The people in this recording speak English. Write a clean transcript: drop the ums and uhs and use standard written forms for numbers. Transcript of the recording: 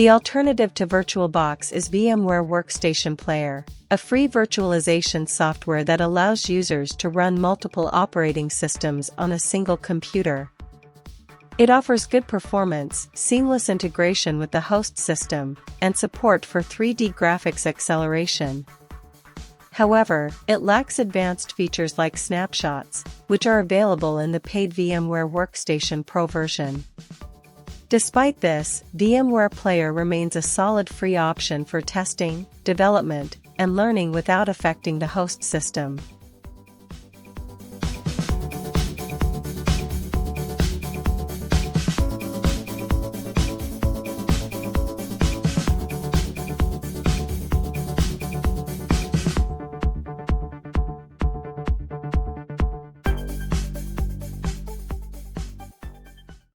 The alternative to VirtualBox is VMware Workstation Player, a free virtualization software that allows users to run multiple operating systems on a single computer. It offers good performance, seamless integration with the host system, and support for 3D graphics acceleration. However, it lacks advanced features like snapshots, which are available in the paid VMware Workstation Pro version. Despite this, VMware Player remains a solid free option for testing, development, and learning without affecting the host system.